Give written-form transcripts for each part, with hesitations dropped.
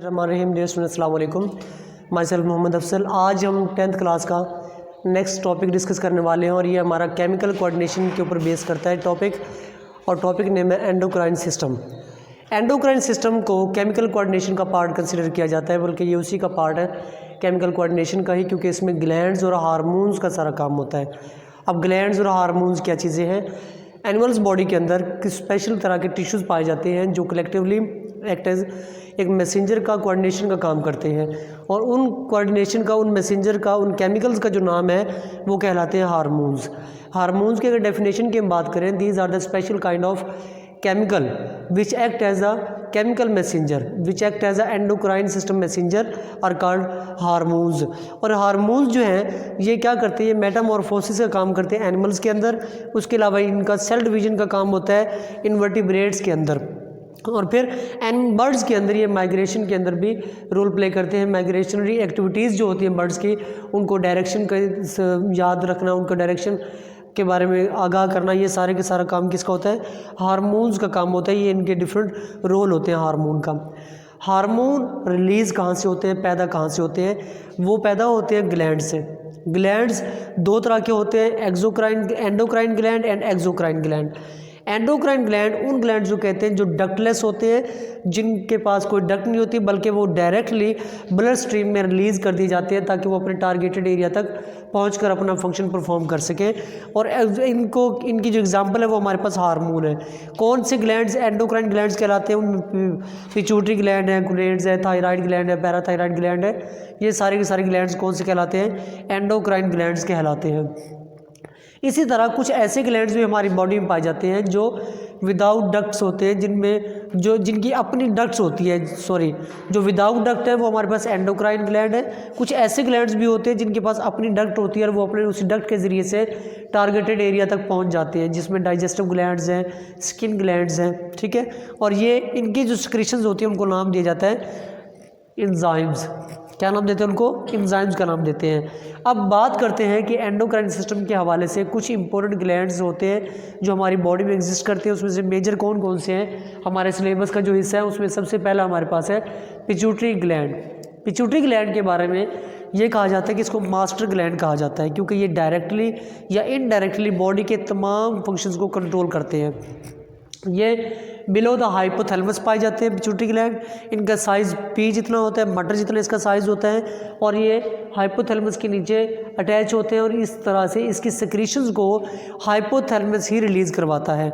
रहीम dear students, अस्सलाम वालेकुम। Myself Mohammad Afsal. आज हम 10th क्लास का नेक्स्ट टॉपिक डिस्कस करने वाले हैं और ये हमारा केमिकल कोऑर्डिनेशन के ऊपर बेस करता है टॉपिक, और टॉपिक नेम है एंडोक्राइन सिस्टम। एंडोक्राइन सिस्टम को केमिकल कोऑर्डिनेशन का पार्ट कंसिडर किया जाता है, बल्कि ये उसी का पार्ट है केमिकल कोऑर्डिनेशन का ही, क्योंकि इसमें ग्लैंड्स और हार्मोन्स का सारा काम होता है। अब ग्लैंड्स और हार्मोन्स क्या चीज़ें हैं? एनिमल्स बॉडी के अंदर किस स्पेशल तरह के टिश्यूज़ पाए जाते हैं जो कलेक्टिवली एक्ट एज एक मैसेंजर का कोऑर्डिनेशन का काम करते हैं, और उन कोऑर्डिनेशन का, उन मैसेंजर का, उन केमिकल्स का जो नाम है वो कहलाते हैं हार्मोन्स। हार्मोन्स की अगर डेफिनेशन की हम बात करें, these are the special kind of chemical which act as a chemical messenger which act as a endocrine system messenger are called hormones। और हार्मोन्स जो हैं ये क्या करते हैं? मेटामॉर्फोसिस का काम करते हैं एनिमल्स के अंदर। उसके अलावा इनका सेल डिवीजन का काम होता है इनवर्टिब्रेट्स के अंदर, और फिर बर्ड्स के अंदर ये माइग्रेशन के अंदर भी रोल प्ले करते हैं। माइग्रेशनरी एक्टिविटीज़ जो होती हैं बर्ड्स की, उनको डायरेक्शन का याद रखना, उनको डायरेक्शन के बारे में आगाह करना, ये सारे के सारा काम किसका होता है? हार्मोन्स का काम होता है। ये इनके डिफरेंट रोल होते हैं हार्मोन का। हार्मोन रिलीज़ कहाँ से होते हैं, पैदा कहाँ से होते हैं? वो पैदा होते हैं ग्लैंड से। ग्लैंड्स दो तरह के होते हैं, endocrine gland and exocrine gland. Endocrine gland उन ग्लैंड जो कहते हैं जो डक्टलेस होते हैं, जिनके पास कोई डक्ट नहीं होती, बल्कि वो डायरेक्टली ब्लड स्ट्रीम में रिलीज़ कर दी जाती है ताकि वो अपने टारगेटेड एरिया तक पहुंचकर अपना फंक्शन परफॉर्म कर सकें। और इनकी जो एग्जांपल है वो हमारे पास हार्मोन है। कौन से ग्लैंड्स एंडोक्राइन ग्लैंड्स कहलाते हैं? उन पिट्यूटरी ग्लैंड है, ग्लैंड्स है, थायराइड ग्लैंड है, पैराथायराइड ग्लैंड है। ये सारे के सारे ग्लैंड्स कौन से कहलाते हैं? एंडोक्राइन ग्लैंड्स कहलाते हैं। इसी तरह कुछ ऐसे ग्लैंड्स भी हमारी बॉडी में पाए जाते हैं जो विदाउट डक्ट्स होते हैं, जिनकी अपनी डक्ट्स होती है, जो विदाउट डक्ट है वो हमारे पास एंडोक्राइन ग्लैंड है। कुछ ऐसे ग्लैंड्स भी होते हैं जिनके पास अपनी डक्ट होती है और वो अपने उसी डक्ट के ज़रिए से टारगेटेड एरिया तक पहुंच जाते हैं, जिसमें डाइजेस्टिव ग्लैंड्स हैं, स्किन ग्लैंड्स हैं, ठीक है। और ये इनकी जो सिक्रीशंस होती है उनको नाम दिया जाता है एंजाइम्स। क्या नाम देते हैं उनको? एंजाइम्स का नाम देते हैं। अब बात करते हैं कि एंडोक्राइन सिस्टम के हवाले से कुछ इंपॉर्टेंट ग्लैंड्स होते हैं जो हमारी बॉडी में एग्जिस्ट करते हैं। उसमें से मेजर कौन कौन से हैं? हमारे सिलेबस का जो हिस्सा है उसमें सबसे पहला हमारे पास है पिट्यूटरी ग्लैंड। पिट्यूटरी ग्लैंड के बारे में ये कहा जाता है कि इसको मास्टर ग्लैंड कहा जाता है, क्योंकि ये डायरेक्टली या इनडायरेक्टली बॉडी के तमाम फंक्शंस को कंट्रोल करते हैं। ये बिलो द हाइपोथैलेमस पाए जाते हैं पिट्यूटरी ग्लैंड। इनका साइज़ पी जितना होता है, मटर जितना इसका साइज़ होता है, और ये हाइपोथैलेमस के नीचे अटैच होते हैं, और इस तरह से इसकी सिक्रीशंस को हाइपोथैलेमस ही रिलीज़ करवाता है।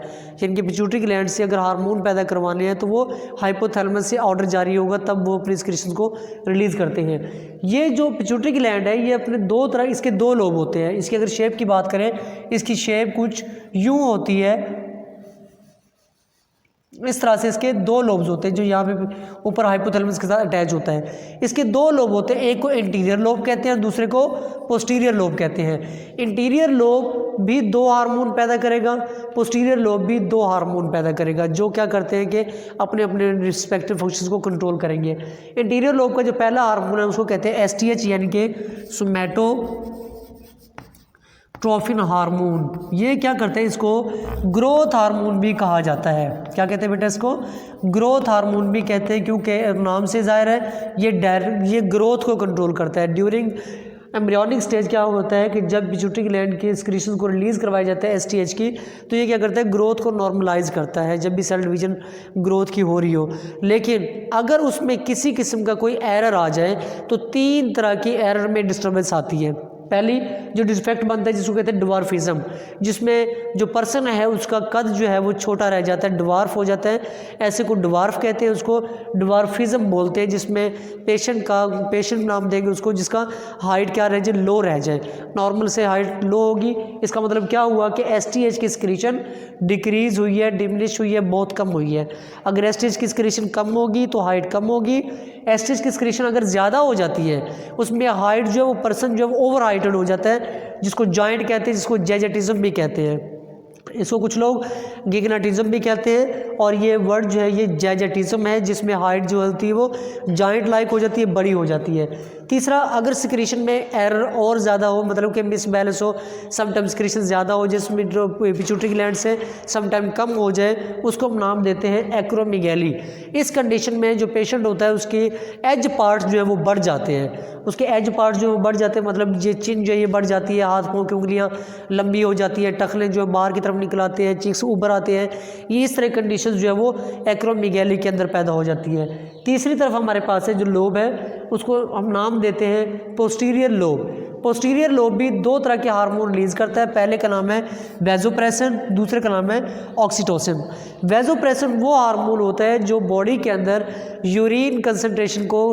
इनके पिट्यूटरी ग्लैंड से अगर हार्मोन पैदा करवाने हैं तो वो हाइपोथैलेमस से ऑर्डर जारी होगा, तब वो अपनी सिक्रीशंस को रिलीज़ करते हैं। ये जो पिट्यूटरी ग्लैंड है ये अपने इसके दो लोब होते हैं। इसकी अगर शेप की बात करें, इसकी शेप कुछ यूँ होती है, इस तरह से इसके दो लोब्स होते हैं जो यहाँ पे ऊपर हाइपोथैलेमस के साथ अटैच होता है। इसके दो लोब होते हैं, एक को इंटीरियर लोब कहते हैं, दूसरे को पोस्टीरियर लोब कहते हैं। इंटीरियर लोब भी दो हार्मोन पैदा करेगा, पोस्टीरियर लोब भी दो हार्मोन पैदा करेगा, जो क्या करते हैं कि अपने अपने रिस्पेक्टिव फंक्शंस को कंट्रोल करेंगे। इंटीरियर लोब का जो पहला हार्मोन है उसको कहते हैं STH, यानी कि सोमैटोट्रोफिन हार्मोन। ये क्या करते हैं? इसको ग्रोथ हार्मोन भी कहा जाता है। क्या कहते हैं बेटा? इसको ग्रोथ हार्मोन भी कहते हैं, क्योंकि नाम से जाहिर है ये ग्रोथ को कंट्रोल करता है। ड्यूरिंग एम्ब्रियोनिक स्टेज क्या होता है कि जब पिट्यूटरी ग्लैंड के सिक्रीशंस को रिलीज़ करवाया जाता है STH की, तो ये क्या करता है? ग्रोथ को नॉर्मलाइज करता है जब भी सेल डिवीजन ग्रोथ की हो रही हो। लेकिन अगर उसमें किसी किस्म का कोई एरर आ जाए तो 3 तरह की एरर में डिस्टर्बेंस आती है। पहली जो डिफेक्ट बनता है जिसको कहते हैं ड्वार्फिज्म, जिसमें जो पर्सन है उसका कद जो है वो छोटा रह जाता है, ड्वार्फ हो जाता है। ऐसे को ड्वार्फ कहते हैं, उसको ड्वार्फिज्म बोलते हैं, जिसमें पेशेंट नाम देंगे उसको जिसका हाइट क्या रह जाए? लो रह जाए। नॉर्मल से हाइट लो होगी, इसका मतलब क्या हुआ कि STH की सिक्रीशन डिक्रीज हुई है, डिमिनिश हुई है, बहुत कम हुई है। अगर STH की सिक्रीशन कम होगी तो हाइट कम होगी। STH की सिक्रीशन अगर ज़्यादा हो जाती है उसमें हाइट जो है वो पर्सन जो है वो ओवर हाइटेड हो जाता है, जिसको जॉइंट कहते हैं, जिसको जैजेटिज्म भी कहते हैं। इसको कुछ लोग गिग्नाटिज्म भी कहते हैं, और ये वर्ड जो है ये जैजेटिज्म है, जिसमें हाइट जो होती है वो जॉइंट लाइक हो जाती है, बड़ी हो जाती है। तीसरा, अगर सिक्रीशन में एरर और ज़्यादा हो, मतलब कि मिसबैलेंस हो, समटाइम सिक्रीशन ज़्यादा हो जिसमें जो पिट्यूटरी ग्लैंड से समटाइम कम हो जाए, उसको हम नाम देते हैं एक्रोमीगैली। इस कंडीशन में जो पेशेंट होता है उसके एज पार्ट्स जो है वो बढ़ जाते हैं, उसके एज पार्ट्स जो बढ़ जाते हैं, मतलब ये चिन जो है ये बढ़ जाती है, हाथ पाँव की उंगलियां लंबी हो जाती है, टखने जो है बाहर की तरफ निकल आते हैं, चीक्स ऊपर आते हैं, ये इस तरह कंडीशन जो है वो एक्रोमीगैली के अंदर पैदा हो जाती है। तीसरी तरफ हमारे पास है जो लोब है, उसको हम नाम देते हैं पोस्टीरियर लोब। पोस्टीरियर लोब भी दो तरह के हार्मोन रिलीज करता है, पहले का नाम है वैसोप्रेसिन, दूसरे का नाम है ऑक्सीटोसिन। वैसोप्रेसिन वो हार्मोन होता है जो बॉडी के अंदर यूरिन कंसंट्रेशन को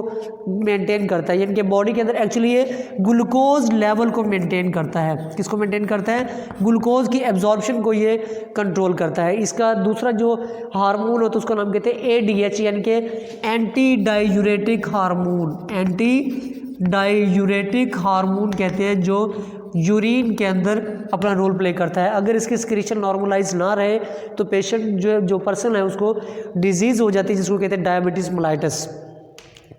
मेंटेन करता है, यानी कि बॉडी के अंदर एक्चुअली ये ग्लूकोज लेवल को मेंटेन करता है। किसको मेंटेन करता है? ग्लूकोज की एब्जॉर्प्शन को ये कंट्रोल करता है। इसका दूसरा जो हार्मोन होता है उसका नाम कहते हैं ADH, यानी कि anti diuretic hormone. Anti diuretic hormone कहते हैं, जो यूरिन के अंदर अपना रोल प्ले करता है। अगर इसकी सिक्रीशन नॉर्मलाइज ना रहे तो पेशेंट जो पर्सन है उसको डिजीज़ हो जाती है, जिसको कहते हैं डायबिटीज़ मेलाइटस।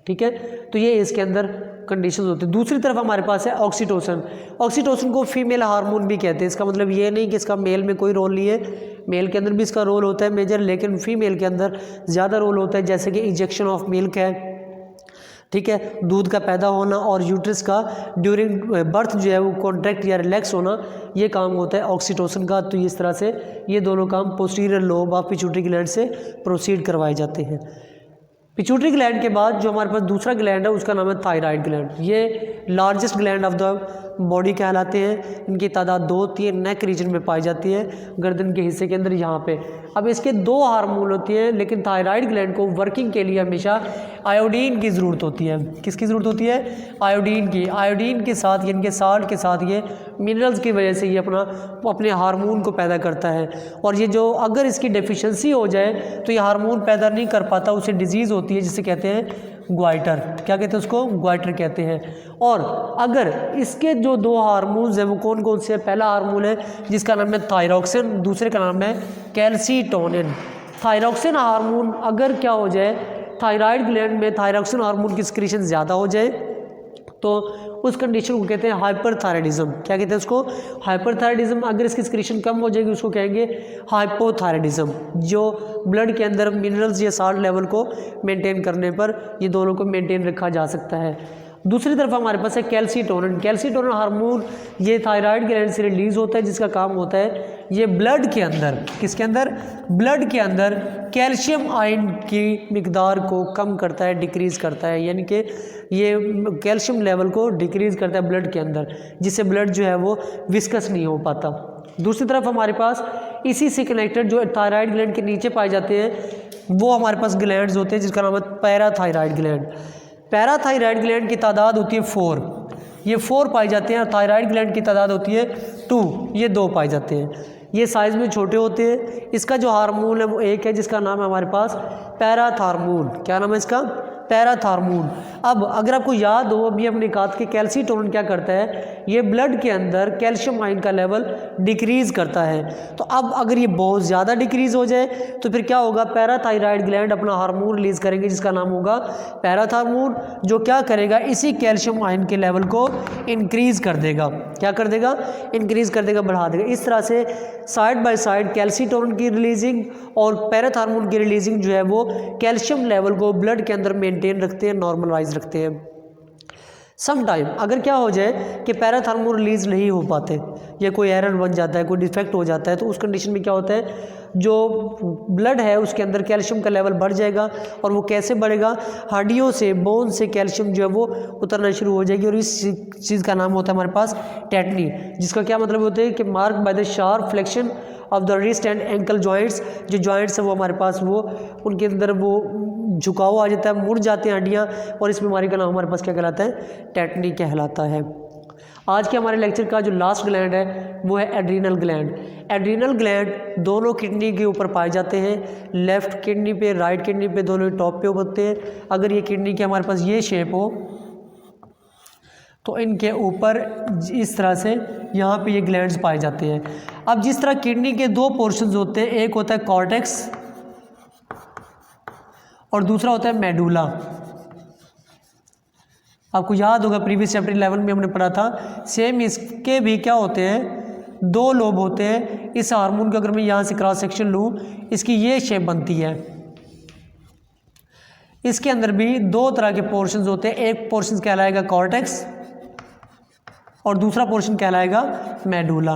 ठीक है, तो ये इसके अंदर कंडीशन होती है। दूसरी तरफ हमारे पास है ऑक्सीटोसिन। ऑक्सीटोसिन को फीमेल हार्मोन भी कहते हैं। इसका मतलब ये नहीं कि इसका मेल में कोई रोल नहीं है, मेल के अंदर भी इसका रोल होता है मेजर, लेकिन फीमेल के अंदर ज़्यादा रोल होता है, जैसे कि इंजेक्शन ऑफ मिल्क है, ठीक है, दूध का पैदा होना, और यूट्रस का ड्यूरिंग बर्थ जो है वो कॉन्ट्रैक्ट या रिलैक्स होना, ये काम होता है ऑक्सीटोसिन का। तो इस तरह से ये दोनों काम posterior lobe of pituitary gland से प्रोसीड करवाए जाते हैं। पिट्यूटरी ग्लैंड के बाद जो हमारे पास दूसरा ग्लैंड है उसका नाम है थायराइड ग्लैंड। ये largest gland of the body कहलाते हैं। इनकी तादाद 2-3 नेक रीजन में पाई जाती है, गर्दन के हिस्से के अंदर यहाँ पे। अब इसके 2 हार्मोन होती हैं, लेकिन थायराइड ग्लैंड को वर्किंग के लिए हमेशा आयोडीन की ज़रूरत होती है। किसकी ज़रूरत होती है? आयोडीन की। आयोडीन के साथ यानी कि साल्ट के साथ ये मिनरल्स की वजह से ये अपने हार्मोन को पैदा करता है। और ये जो अगर इसकी डेफिशिएंसी हो जाए तो ये हार्मोन पैदा नहीं कर पाता, उसे डिजीज़ होती है जिसे कहते हैं ग्वाइटर। क्या कहते हैं उसको? ग्वाइटर कहते हैं। और अगर इसके जो 2 हार्मोन्स हैं वो कौन कौन से हैं? पहला हार्मोन है जिसका नाम है थायरॉक्सिन, दूसरे का नाम है कैल्सीटोनिन। थायरॉक्सिन हार्मोन अगर क्या हो जाए, थायराइड ग्लैंड में थायरॉक्सिन हार्मोन की सिक्रीशन ज़्यादा हो जाए तो उस कंडीशन को कहते हैं हाइपरथायराइडिज्म। क्या कहते हैं उसको? हाइपरथायराइडिज्म। अगर इसकी सिक्रीशन कम हो जाएगी उसको कहेंगे हाइपोथायराइडिज्म, जो ब्लड के अंदर मिनरल्स या साल्ट लेवल को मेंटेन करने पर ये दोनों को मेंटेन रखा जा सकता है। दूसरी तरफ हमारे पास है कैल्सीटोनिन। कैल्सीटोनिन हार्मोन ये थायराइड ग्लैंड से रिलीज होता है, जिसका काम होता है ये ब्लड के अंदर, किसके अंदर? ब्लड के अंदर कैल्शियम आयन की मिकदार को कम करता है, डिक्रीज़ करता है, यानी कि ये कैल्शियम लेवल को डिक्रीज़ करता है ब्लड के अंदर, जिससे ब्लड जो है वो विस्कस नहीं हो पाता। दूसरी तरफ हमारे पास इसी से कनेक्टेड जो थायराइड ग्लैंड के नीचे पाए जाते हैं वो हमारे पास ग्लैंड्स होते हैं, जिसका नाम है पैराथायराइड ग्लैंड। पैराथायराइड ग्लैंड की तादाद होती है 4, ये 4 पाए जाते हैं। थायराइड ग्लैंड की तादाद होती है 2, ये 2 पाए जाते हैं। ये साइज़ में छोटे होते हैं। इसका जो हार्मोन है वो एक है जिसका नाम है हमारे पास पैराथार्मोन। क्या नाम है इसका? पैराथार्मोन। अब अगर आपको याद हो अभी हमने कहा कि कैल्सीटोनिन क्या करता है, ये ब्लड के अंदर कैल्शियम आयन का लेवल डिक्रीज़ करता है। तो अब अगर ये बहुत ज़्यादा डिक्रीज़ हो जाए तो फिर क्या होगा? पैराथायराइड ग्लैंड अपना हार्मोन रिलीज़ करेंगे जिसका नाम होगा पैराथार्मोन, जो क्या करेगा? इसी कैल्शियम आयन के लेवल को इंक्रीज़ कर देगा। क्या कर देगा? इंक्रीज़ कर देगा, बढ़ा देगा। इस तरह से साइड बाय साइड कैल्सीटोनिन की रिलीजिंग और पैराथार्मोन की रिलीजिंग जो है वो कैल्शियम लेवल को ब्लड के अंदर मेंटेन रखते हैं, नॉर्मलाइज रखते हैं। सम टाइम अगर क्या हो जाए कि पैराथार्मोन रिलीज नहीं हो पाते या कोई एरर बन जाता है, कोई डिफेक्ट हो जाता है, तो उस कंडीशन में क्या होता है, जो ब्लड है उसके अंदर कैल्शियम का लेवल बढ़ जाएगा। और वो कैसे बढ़ेगा? हड्डियों से, बोन से कैल्शियम जो है वो उतरना शुरू हो जाएगी। और इस चीज़ का नाम होता है हमारे पास टेटनी, जिसका क्या मतलब होता है कि mark by the sharp flexion of the wrist and ankle joints. जो जॉइंट्स है वो हमारे पास वो उनके अंदर वो झुकाव आ जाता है, मुड़ जाते हैं हड्डियाँ, और इस बीमारी का नाम हमारे पास क्या कहलाता है? टेटनी कहलाता है। आज के हमारे लेक्चर का जो लास्ट ग्लैंड है वो है एड्रीनल ग्लैंड। एड्रीनल ग्लैंड दोनों किडनी के ऊपर पाए जाते हैं, लेफ्ट किडनी पे, राइट किडनी पे, दोनों टॉप पे होते हैं। अगर ये किडनी के हमारे पास ये शेप हो तो इनके ऊपर इस तरह से यहाँ पे ये ग्लैंड्स पाए जाते हैं। अब जिस तरह किडनी के 2 पोर्शंस होते हैं, एक होता है कॉर्टेक्स और दूसरा होता है मेडुला। आपको याद होगा प्रीवियस चैप्टर 11 में हमने पढ़ा था। सेम इसके भी क्या होते हैं, 2 लोब होते हैं। इस हार्मोन को अगर मैं यहाँ से क्रॉस सेक्शन लूँ, इसकी ये शेप बनती है। इसके अंदर भी 2 तरह के पोर्शंस होते हैं, एक पोर्शन कहलाएगा कॉर्टेक्स और दूसरा पोर्शन कहलाएगा मेडुला।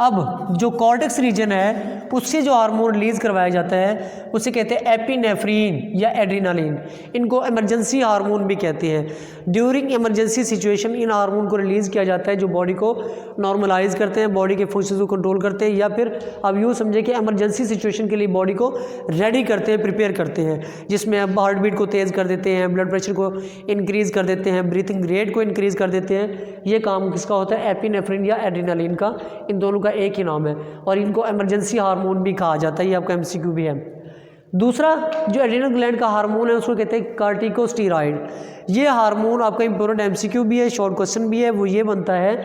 अब जो कॉर्टेक्स रीजन है उससे जो हार्मोन रिलीज करवाया जाता है उसे कहते हैं एपिनेफ्रीन या एड्रीनालिन। इनको इमरजेंसी हार्मोन भी कहते हैं। During emergency situation in hormone को रिलीज़ किया जाता है जो बॉडी को नॉर्मलाइज करते हैं, बॉडी के फंक्शंस को कंट्रोल करते हैं, या फिर अब यूँ समझे कि इमरजेंसी सिचुएशन के लिए बॉडी को रेडी करते हैं, प्रिपेयर करते हैं, जिसमें अब हार्ट बीट को तेज़ कर देते हैं, ब्लड प्रेशर को इंक्रीज़ कर देते हैं, ब्रीथिंग रेट को इंक्रीज़ कर देते हैं। ये काम किसका होता है, एपिनेफ्रिन या एड्रीनालिन का। इन दोनों का एक ही नाम है और इनको इमरजेंसी हार्मोन भी कहा जाता है। ये आपका एमसीक्यू भी है। दूसरा जो एड्रीनल ग्लैंड का हार्मोन है उसको कहते हैं कार्टिकोस्टेरॉइड। ये हार्मोन आपका इंपॉर्टेंट एमसीक्यू भी है, शॉर्ट क्वेश्चन भी है। वो ये बनता है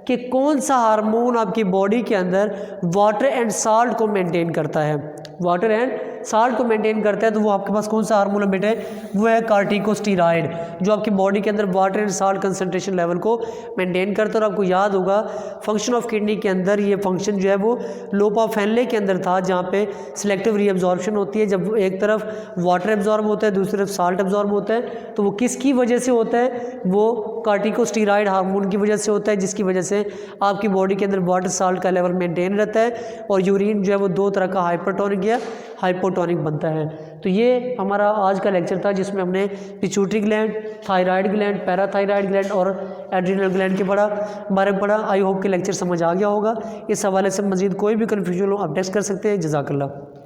कि कौन सा हार्मोन आपकी बॉडी के अंदर वाटर एंड साल्ट को मेंटेन करता है, वाटर एंड साल्ट को मेंटेन करता है। तो वो आपके पास कौन सा हार्मोन है बेटे, वो है कार्टिकोस्टेरॉइड, जो आपकी बॉडी के अंदर water and salt concentration level को मेंटेन करता है। और आपको याद होगा फंक्शन ऑफ किडनी के अंदर ये फंक्शन जो है वो लोप ऑफ फैनले के अंदर था, जहाँ पे सिलेक्टिव रीअब्जॉर्प्शन होती है। जब एक तरफ वाटर एब्जॉर्ब होता है, दूसरी तरफ साल्ट एब्जॉर्ब होता है, तो वो किसकी वजह से होता है, वो कार्टिकोस्टेरॉइड हार्मोन की वजह से होता है, जिसकी वजह से आपकी बॉडी के अंदर वाटर साल्ट का लेवल मेंटेन रहता है और यूरिन जो है वो 2 तरह का हाइपरटोनिक या हाइपोटोनिक बनता है। तो ये हमारा आज का लेक्चर था जिसमें हमने pituitary gland, thyroid gland, parathyroid gland और एड्रिनल ग्लैंड के बारे में पढ़ा। आई होप कि लेक्चर समझ आ गया होगा। इस हवाले से मजीद कोई भी कन्फ्यूजन हो आप टेक्स्ट कर सकते हैं। जज़ाकल्लाह।